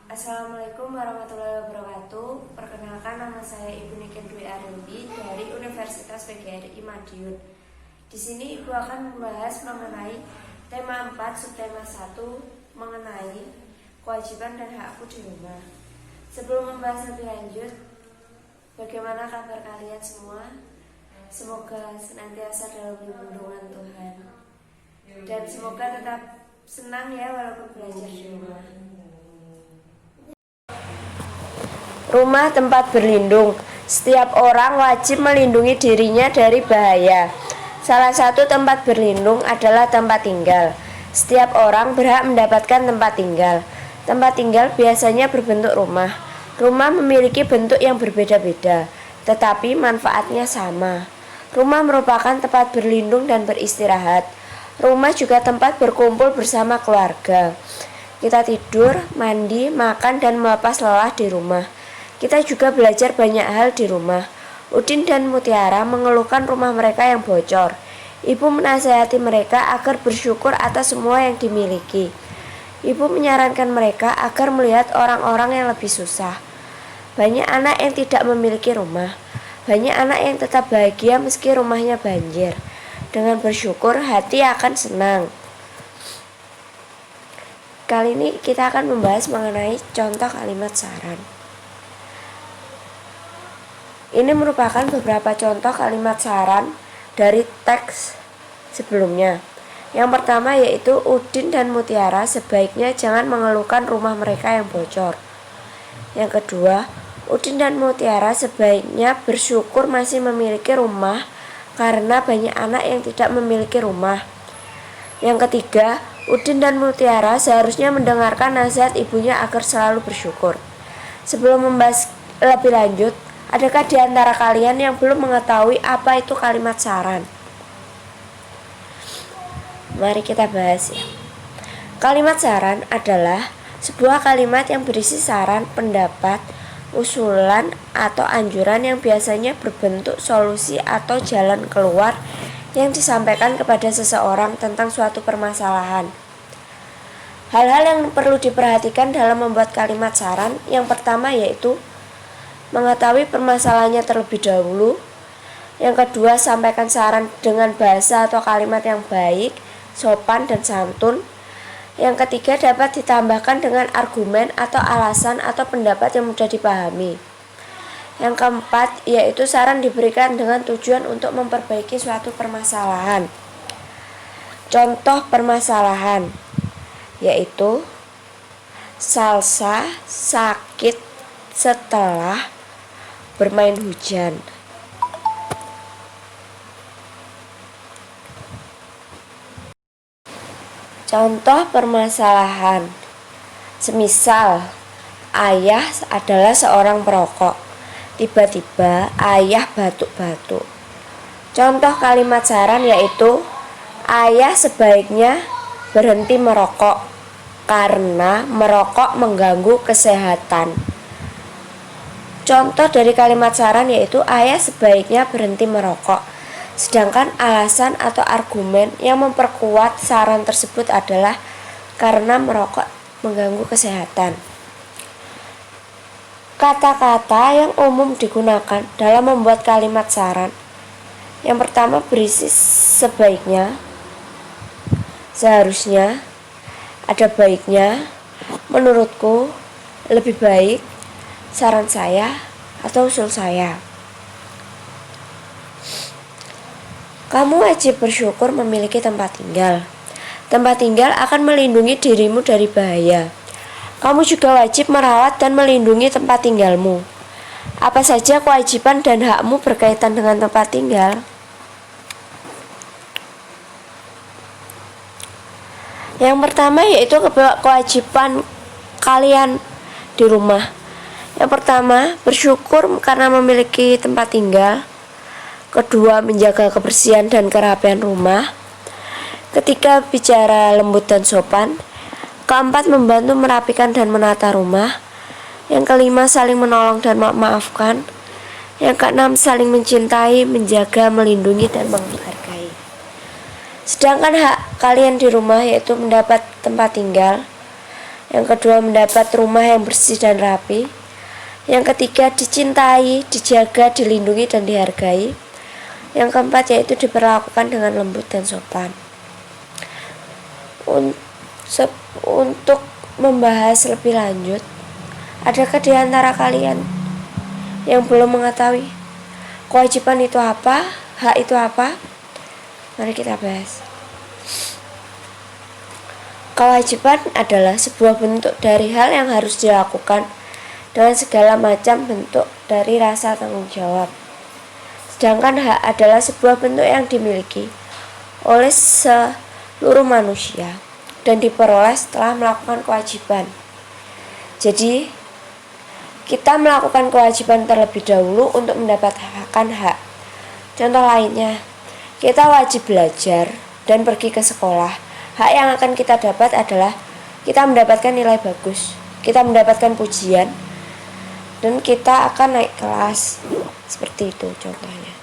Assalamualaikum warahmatullahi wabarakatuh. Perkenalkan, nama saya Ibu Niken Dwi Arimbi dari Universitas PGRI Madiun. Di sini Ibu akan membahas mengenai tema 4 subtema 1 mengenai kewajiban dan hakku di rumah. Sebelum membahas lebih lanjut, bagaimana kabar kalian semua? Semoga senantiasa dalam lindungan Tuhan. Dan semoga tetap senang ya walaupun belajar di rumah. Rumah tempat berlindung. Setiap orang wajib melindungi dirinya dari bahaya. Salah satu tempat berlindung adalah tempat tinggal. Setiap orang berhak mendapatkan tempat tinggal. Tempat tinggal biasanya berbentuk rumah. Rumah memiliki bentuk yang berbeda-beda, tetapi manfaatnya sama. Rumah merupakan tempat berlindung dan beristirahat. Rumah juga tempat berkumpul bersama keluarga. Kita tidur, mandi, makan, dan melepas lelah di rumah. Kita juga belajar banyak hal di rumah. Udin dan Mutiara mengeluhkan rumah mereka yang bocor. Ibu menasihati mereka agar bersyukur atas semua yang dimiliki. Ibu menyarankan mereka agar melihat orang-orang yang lebih susah. Banyak anak yang tidak memiliki rumah. Banyak anak yang tetap bahagia meski rumahnya banjir. Dengan bersyukur, hati akan senang. Kali ini kita akan membahas mengenai contoh kalimat saran. Ini merupakan beberapa contoh kalimat saran dari teks sebelumnya. Yang pertama yaitu Udin dan Mutiara sebaiknya jangan mengeluhkan rumah mereka yang bocor. Yang kedua, Udin dan Mutiara sebaiknya bersyukur masih memiliki rumah karena banyak anak yang tidak memiliki rumah. Yang ketiga, Udin dan Mutiara seharusnya mendengarkan nasihat ibunya agar selalu bersyukur. Sebelum membahas lebih lanjut, adakah di antara kalian yang belum mengetahui apa itu kalimat saran? Mari kita bahas ya. Kalimat saran adalah sebuah kalimat yang berisi saran, pendapat, usulan, atau anjuran yang biasanya berbentuk solusi atau jalan keluar yang disampaikan kepada seseorang tentang suatu permasalahan. Hal-hal yang perlu diperhatikan dalam membuat kalimat saran, yang pertama yaitu mengetahui permasalahannya terlebih dahulu. Yang kedua, sampaikan saran dengan bahasa atau kalimat yang baik, sopan, dan santun. Yang ketiga, dapat ditambahkan dengan argumen atau alasan atau pendapat yang mudah dipahami. Yang keempat, yaitu saran diberikan dengan tujuan untuk memperbaiki suatu permasalahan. Contoh permasalahan yaitu Salsa sakit setelah bermain hujan. Contoh permasalahan semisal ayah adalah seorang perokok. Tiba-tiba ayah batuk-batuk. Contoh kalimat saran yaitu ayah sebaiknya berhenti merokok karena merokok mengganggu kesehatan. Contoh dari kalimat saran yaitu ayah sebaiknya berhenti merokok. Sedangkan alasan atau argumen yang memperkuat saran tersebut adalah karena merokok mengganggu kesehatan. Kata-kata yang umum digunakan dalam membuat kalimat saran. Yang pertama berisi sebaiknya, seharusnya, ada baiknya, menurutku, lebih baik, saran saya, atau usul saya. Kamu wajib bersyukur memiliki tempat tinggal. Tempat tinggal akan melindungi dirimu dari bahaya. Kamu juga wajib merawat dan melindungi tempat tinggalmu. Apa saja kewajiban dan hakmu berkaitan dengan tempat tinggal? Yang pertama yaitu kewajiban kalian di rumah. Yang pertama, bersyukur karena memiliki tempat tinggal. Kedua, menjaga kebersihan dan kerapian rumah. Ketiga, bicara lembut dan sopan. Keempat, membantu merapikan dan menata rumah. Yang kelima, saling menolong dan memaafkan. Yang keenam, saling mencintai, menjaga, melindungi, dan menghargai. Sedangkan hak kalian di rumah yaitu mendapat tempat tinggal. Yang kedua, mendapat rumah yang bersih dan rapi. Yang ketiga, dicintai, dijaga, dilindungi, dan dihargai. Yang keempat, yaitu diperlakukan dengan lembut dan sopan. Untuk membahas lebih lanjut, adakah di antara kalian yang belum mengetahui kewajiban itu apa, hak itu apa? Mari kita bahas. Kewajiban adalah sebuah bentuk dari hal yang harus dilakukan dengan segala macam bentuk dari rasa tanggung jawab. Sedangkan hak adalah sebuah bentuk yang dimiliki oleh seluruh manusia dan diperoleh setelah melakukan kewajiban. Jadi, kita melakukan kewajiban terlebih dahulu untuk mendapatkan hak. Contoh lainnya, kita wajib belajar dan pergi ke sekolah. Hak yang akan kita dapat adalah kita mendapatkan nilai bagus, kita mendapatkan pujian, dan kita akan naik kelas. Seperti itu contohnya.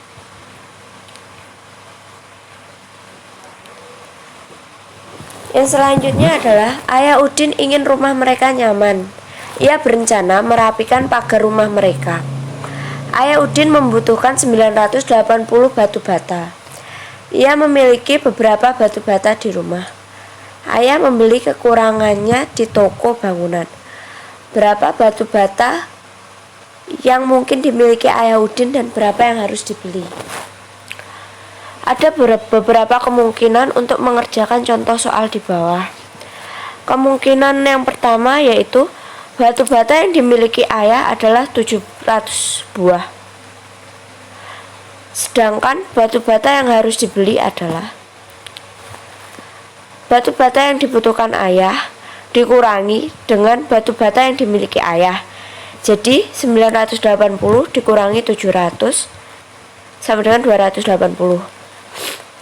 Yang selanjutnya adalah Ayah Udin ingin rumah mereka nyaman. Ia berencana merapikan pagar rumah mereka. Ayah Udin membutuhkan 980 batu bata. Ia memiliki beberapa batu bata di rumah. Ayah membeli kekurangannya di toko bangunan. Berapa batu bata yang mungkin dimiliki Ayah Udin dan berapa yang harus dibeli? Ada beberapa kemungkinan untuk mengerjakan contoh soal di bawah. Kemungkinan yang pertama yaitu batu bata yang dimiliki Ayah adalah 700 buah. Sedangkan batu bata yang harus dibeli adalah batu bata yang dibutuhkan Ayah dikurangi dengan batu bata yang dimiliki Ayah. Jadi 980 dikurangi 700 sama dengan 280.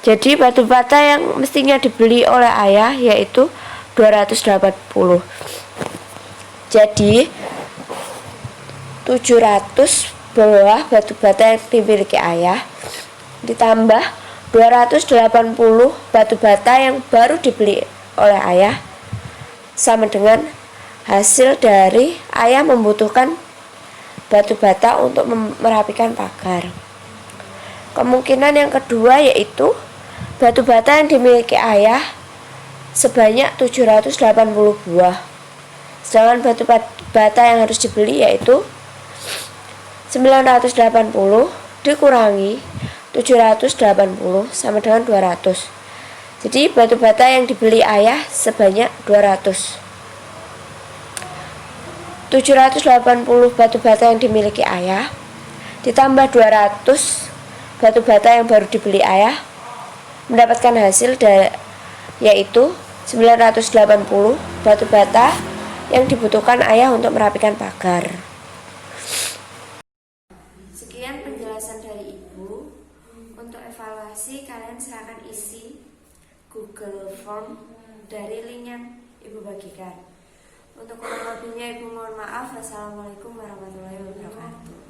Jadi batu bata yang mestinya dibeli oleh Ayah yaitu 280. Jadi 700 buah batu bata yang dimiliki Ayah ditambah 280 batu bata yang baru dibeli oleh Ayah sama dengan hasil dari Ayah membutuhkan batu bata untuk merapikan pagar. Kemungkinan yang kedua yaitu batu bata yang dimiliki Ayah sebanyak 780 buah. Sedangkan batu bata yang harus dibeli yaitu 980 dikurangi 780 sama dengan 200. Jadi batu bata yang dibeli Ayah sebanyak 200. 780 batu bata yang dimiliki Ayah ditambah 200 batu bata yang baru dibeli Ayah mendapatkan hasil yaitu 980 batu bata yang dibutuhkan Ayah untuk merapikan pagar. Sekian penjelasan dari Ibu. Untuk evaluasi kalian silakan isi Google Form dari link yang Ibu bagikan. Untuk kurang lebihnya Ibu mohon maaf. Wassalamualaikum warahmatullahi wabarakatuh.